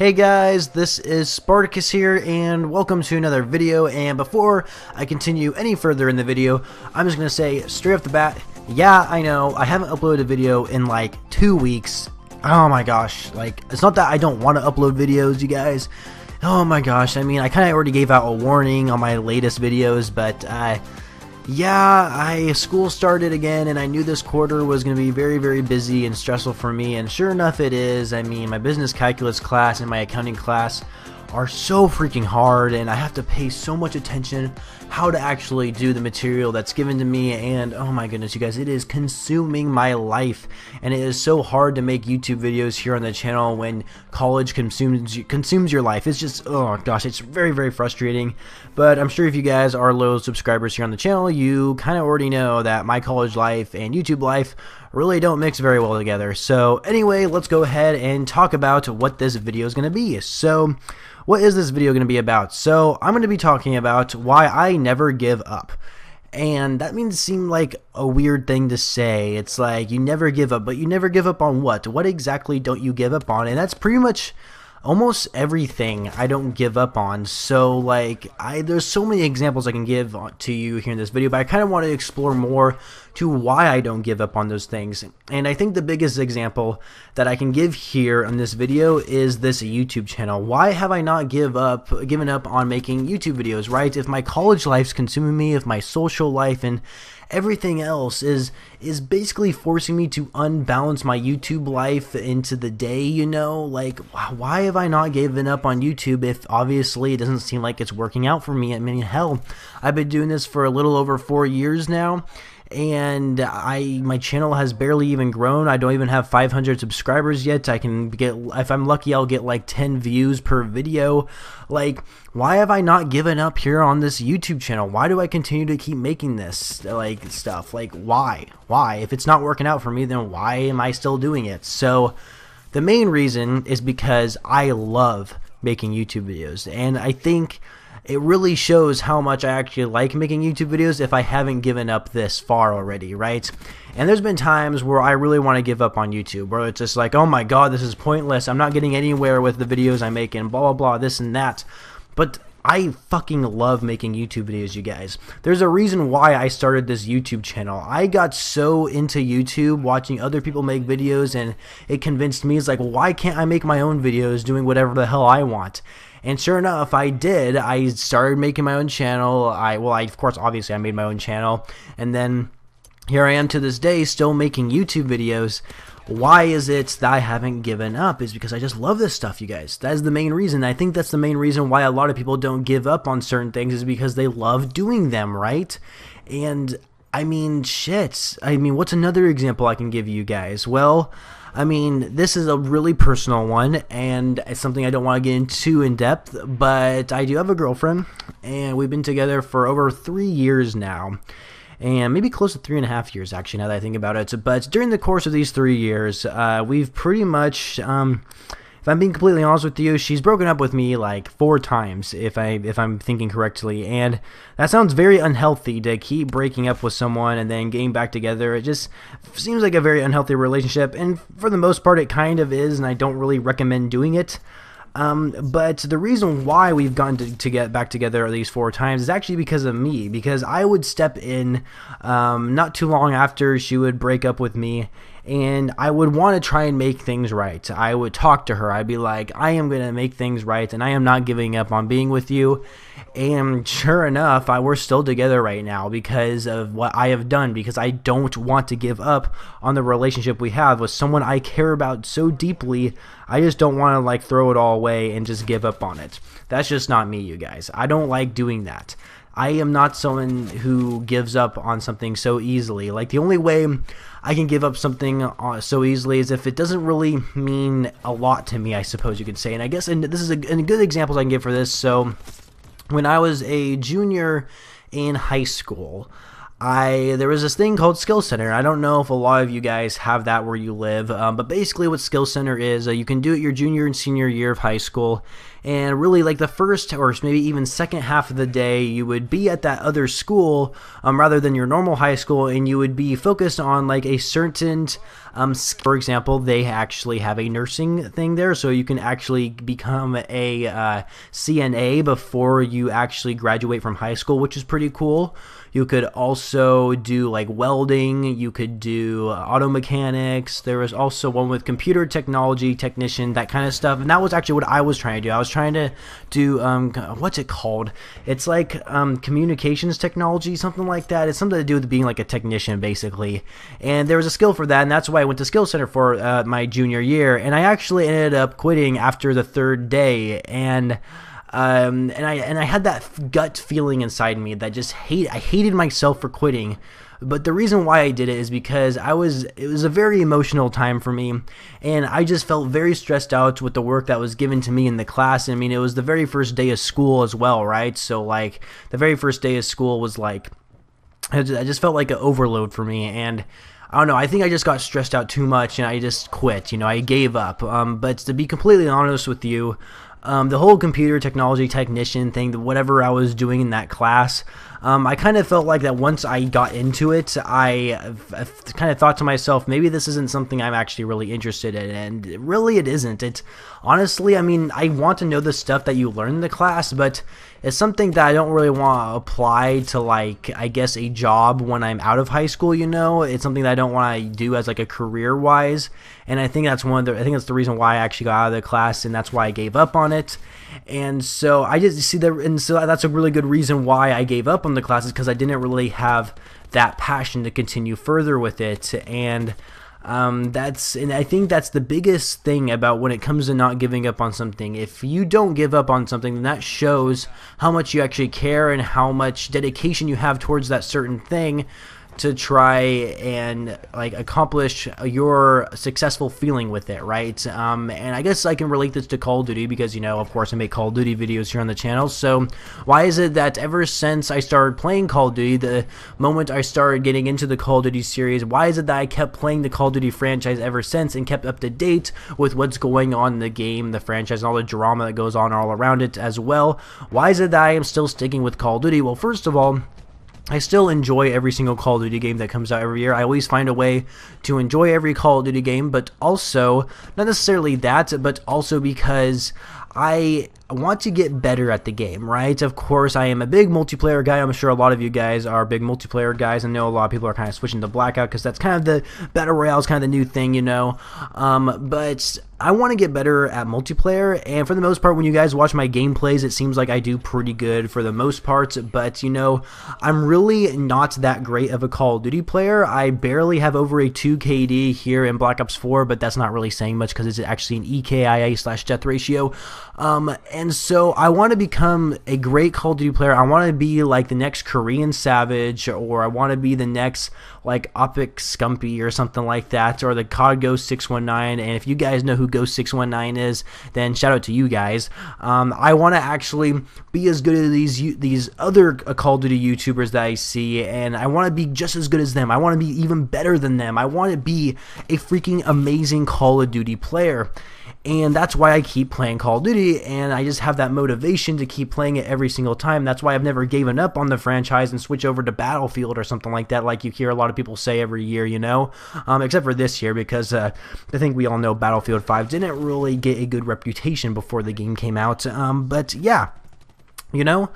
Hey guys, this is Spartacus here, and welcome to another video. And before I continue any further in the video, I'm just going to say straight off the bat, yeah, I know, I haven't uploaded a video in like 2 weeks. Oh my gosh, like, it's not that I don't want to upload videos, you guys. Oh my gosh, I mean, I kind of already gave out a warning on my latest videos, but yeah, school started again, and I knew this quarter was going to be very, very busy and stressful for me, and sure enough it is. I mean, my business calculus class and my accounting class are so freaking hard, and I have to pay so much attention how to actually do the material that's given to me, and oh my goodness, you guys, it is consuming my life, and it is so hard to make YouTube videos here on the channel when college consumes your life. It's just, oh gosh, it's very, very frustrating. But I'm sure if you guys are loyal subscribers here on the channel, you kind of already know that my college life and YouTube life really don't mix very well together. So anyway, let's go ahead and talk about what this video is going to be. So what is this video going to be about? So I'm going to be talking about why I never give up. And that means seem like a weird thing to say. It's like you never give up, but you never give up on what? What exactly don't you give up on? And that's pretty much almost everything I don't give up on. So like there's so many examples I can give to you here in this video, but I kind of want to explore more to why I don't give up on those things. And I think the biggest example that I can give here on this video is this YouTube channel. Why have I not given up on making YouTube videos, right? If my college life's consuming me, if my social life and everything else is basically forcing me to unbalance my YouTube life into the day, you know, like why have I not given up on YouTube if obviously it doesn't seem like it's working out for me? I mean, hell, I've been doing this for a little over 4 years now, and my channel has barely even grown. I don't even have 500 subscribers yet. I can get, if I'm lucky, I'll get like 10 views per video. Like, why have I not given up here on this YouTube channel? Why do I continue to keep making this like stuff? Like, why? If it's not working out for me, then why am I still doing it? So the main reason is because I love making YouTube videos, and I think it really shows how much I actually like making YouTube videos if I haven't given up this far already, right? And there's been times where I really want to give up on YouTube, where it's just like, oh my god, this is pointless, I'm not getting anywhere with the videos I'm making, blah blah blah, this and that. But I fucking love making YouTube videos, you guys. There's a reason why I started this YouTube channel. I got so into YouTube, watching other people make videos, and it convinced me, it's like, why can't I make my own videos doing whatever the hell I want? And sure enough, I did. I started making my own channel. Of course, obviously, I made my own channel. And then here I am to this day, still making YouTube videos. Why is it that I haven't given up? Is because I just love this stuff, you guys. That is the main reason. I think that's the main reason why a lot of people don't give up on certain things, is because they love doing them, right? And I mean, shit. I mean, what's another example I can give you guys? Well, I mean, this is a really personal one, and it's something I don't want to get into in depth, but I do have a girlfriend, and we've been together for over 3 years now, and maybe close to 3.5 years, actually, now that I think about it. But during the course of these 3 years, we've pretty much, if I'm being completely honest with you, she's broken up with me like 4 times, if I'm thinking correctly, and that sounds very unhealthy to keep breaking up with someone and then getting back together. It just seems like a very unhealthy relationship, and for the most part it kind of is, and I don't really recommend doing it. But the reason why we've gotten to get back together these 4 times is actually because of me, because I would step in not too long after she would break up with me, and I would want to try and make things right. I would talk to her. I'd be like, I am going to make things right, and I am not giving up on being with you. And sure enough, we're still together right now because of what I have done, because I don't want to give up on the relationship we have with someone I care about so deeply. I just don't want to like throw it all away and just give up on it. That's just not me, you guys. I don't like doing that. I am not someone who gives up on something so easily. Like, the only way I can give up something so easily is if it doesn't really mean a lot to me, I suppose you could say. And I guess, and this is a good example I can give for this. So when I was a junior in high school, there was this thing called Skill Center. I don't know if a lot of you guys have that where you live, but basically what Skill Center is, you can do it your junior and senior year of high school, and really like the first or maybe even second half of the day you would be at that other school rather than your normal high school, and you would be focused on like a certain for example, they actually have a nursing thing there, so you can actually become a CNA before you actually graduate from high school, which is pretty cool. You could also do like welding, you could do auto mechanics. There was also one with computer technology technician, that kind of stuff, and that was actually what I was trying to do. I was trying to do what's it called? It's like communications technology, something like that. It's something to do with being like a technician basically, and there was a skill for that, and that's why I went to Skill Center for my junior year, and I actually ended up quitting after the third day, and I had that gut feeling inside me that I hated myself for quitting. But the reason why I did it is because it was a very emotional time for me, and I just felt very stressed out with the work that was given to me in the class. I mean, it was the very first day of school as well, right? So like the very first day of school was like, I just felt like an overload for me, and I don't know, I think I just got stressed out too much and I just quit, you know, I gave up. But to be completely honest with you, the whole computer technology technician thing, whatever I was doing in that class, I kind of felt like that once I got into it, I kind of thought to myself, maybe this isn't something I'm actually really interested in, and really it isn't. It's honestly, I mean, I want to know the stuff that you learn in the class, but it's something that I don't really want to apply to, like, I guess a job when I'm out of high school, you know? It's something that I don't want to do as like a career-wise, and I think that's I think that's the reason why I actually got out of the class, and that's why I gave up on it. And so I just see that, and so that's a really good reason why I gave up on the classes, because I didn't really have that passion to continue further with it. And I think that's the biggest thing about when it comes to not giving up on something. If you don't give up on something, then that shows how much you actually care and how much dedication you have towards that certain thing to try and like accomplish your successful feeling with it, right? And I guess I can relate this to Call of Duty because, you know, of course I make Call of Duty videos here on the channel. So why is it that ever since I started playing Call of Duty, the moment I started getting into the Call of Duty series, why is it that I kept playing the Call of Duty franchise ever since and kept up to date with what's going on in the game, the franchise, and all the drama that goes on all around it as well? Why is it that I am still sticking with Call of Duty? Well, first of all, I still enjoy every single Call of Duty game that comes out every year. I always find a way to enjoy every Call of Duty game, but also, not necessarily that, but also because I want to get better at the game, right? Of course, I am a big multiplayer guy. I'm sure a lot of you guys are big multiplayer guys. I know a lot of people are kind of switching to Blackout because that's kind of the Battle Royale is kind of the new thing, you know? But I want to get better at multiplayer, and for the most part, when you guys watch my gameplays, it seems like I do pretty good for the most part, but, you know, I'm really not that great of a Call of Duty player. I barely have over a 2 KD here in Black Ops 4, but that's not really saying much because it's actually an EKIA/death ratio. And so I want to become a great Call of Duty player. I want to be like the next Korean Savage, or I want to be the next like Optic Scumpy or something like that, or the COD Ghost 619. And if you guys know who Ghost 619 is, then shout out to you guys. I want to actually be as good as these other Call of Duty YouTubers that I see, and I want to be just as good as them. I want to be even better than them. I want to be a freaking amazing Call of Duty player. And that's why I keep playing Call of Duty, and I just have that motivation to keep playing it every single time. That's why I've never given up on the franchise and switch over to Battlefield or something like that, like you hear a lot of people say every year, you know? Except for this year, because I think we all know Battlefield 5 didn't really get a good reputation before the game came out. But yeah, you know,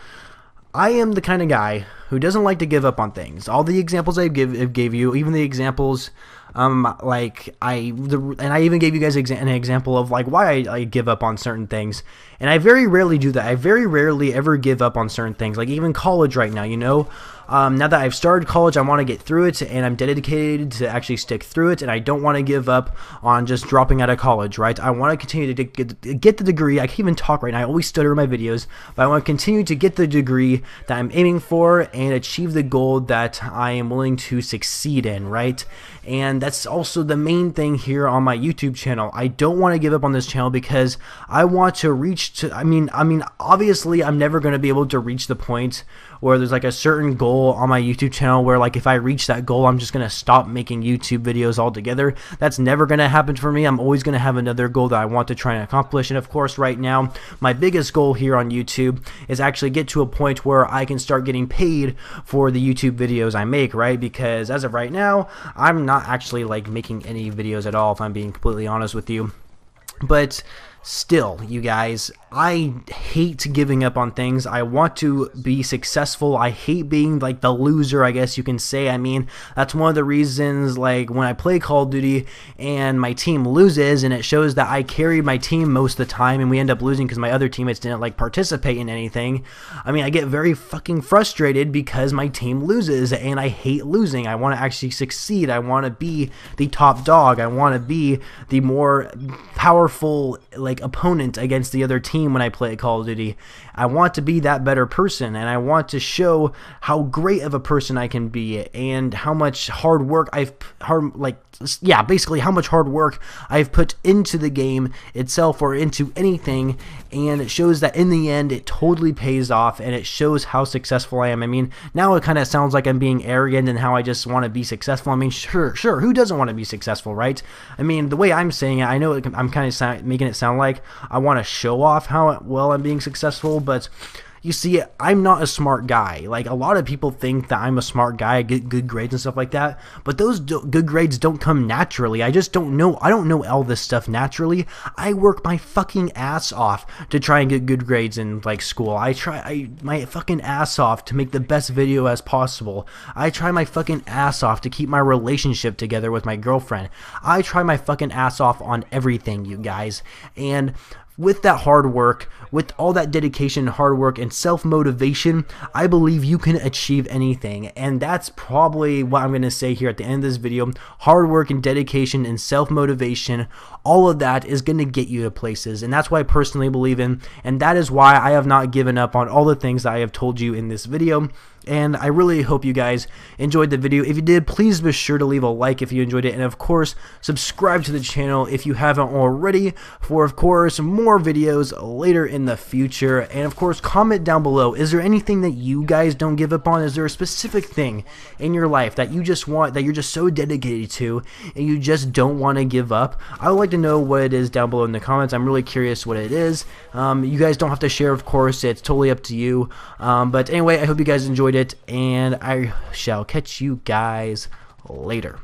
I am the kind of guy who doesn't like to give up on things. All the examples I gave you, even the examples, like I even gave you guys an example of like why I give up on certain things, and I very rarely do that. I very rarely ever give up on certain things, like even college right now, you know. Now that I've started college, I want to get through it, and I'm dedicated to actually stick through it, and I don't want to give up on just dropping out of college, right? I want to continue to get the degree. I can't even talk right now. I always stutter in my videos, but I want to continue to get the degree that I'm aiming for and achieve the goal that I am willing to succeed in, right? And that's also the main thing here on my YouTube channel. I don't want to give up on this channel because I want to reach to, I mean, obviously I'm never going to be able to reach the point where there's like a certain goal goal on my YouTube channel where like if I reach that goal I'm just gonna stop making YouTube videos altogether. That's never gonna happen for me. I'm always gonna have another goal that I want to try and accomplish, and of course right now my biggest goal here on YouTube is actually get to a point where I can start getting paid for the YouTube videos I make, right? Because as of right now I'm not actually like making any videos at all, if I'm being completely honest with you. But still, you guys, I hate giving up on things. I want to be successful. I hate being like the loser, I guess you can say. I mean, that's one of the reasons like when I play Call of Duty and my team loses and it shows that I carried my team most of the time and we end up losing because my other teammates didn't like participate in anything. I mean, I get very fucking frustrated because my team loses and I hate losing. I want to actually succeed. I want to be the top dog. I want to be the more powerful like opponent against the other team when I play Call of Duty. I want to be that better person, and I want to show how great of a person I can be and how much hard work basically how much hard work I've put into the game itself or into anything, and it shows that in the end it totally pays off and it shows how successful I am. I mean, now it kind of sounds like I'm being arrogant and how I just want to be successful. I mean, sure, who doesn't want to be successful, right? I mean, the way I'm saying it, I know I'm kind of making it sound like I want to show off how well I'm being successful, but you see, I'm not a smart guy. Like, a lot of people think that I'm a smart guy, I get good grades and stuff like that, but those good grades don't come naturally. I just don't know. I don't know all this stuff naturally. I work my fucking ass off to try and get good grades in, like, school. I try my fucking ass off to make the best video as possible. I try my fucking ass off to keep my relationship together with my girlfriend. I try my fucking ass off on everything, you guys. And with that hard work, with all that dedication, hard work, and self-motivation, I believe you can achieve anything. And that's probably what I'm going to say here at the end of this video. Hard work and dedication and self-motivation, all of that is going to get you to places. And that's what I personally believe in. And that is why I have not given up on all the things that I have told you in this video. And I really hope you guys enjoyed the video. If you did, please be sure to leave a like if you enjoyed it. And of course, subscribe to the channel if you haven't already for, of course, more videos later in the future. And of course, comment down below. Is there anything that you guys don't give up on? Is there a specific thing in your life that you just want, that you're just so dedicated to, and you just don't want to give up? I would like to know what it is down below in the comments. I'm really curious what it is. You guys don't have to share, of course. It's totally up to you. But anyway, I hope you guys enjoyed it, and I shall catch you guys later.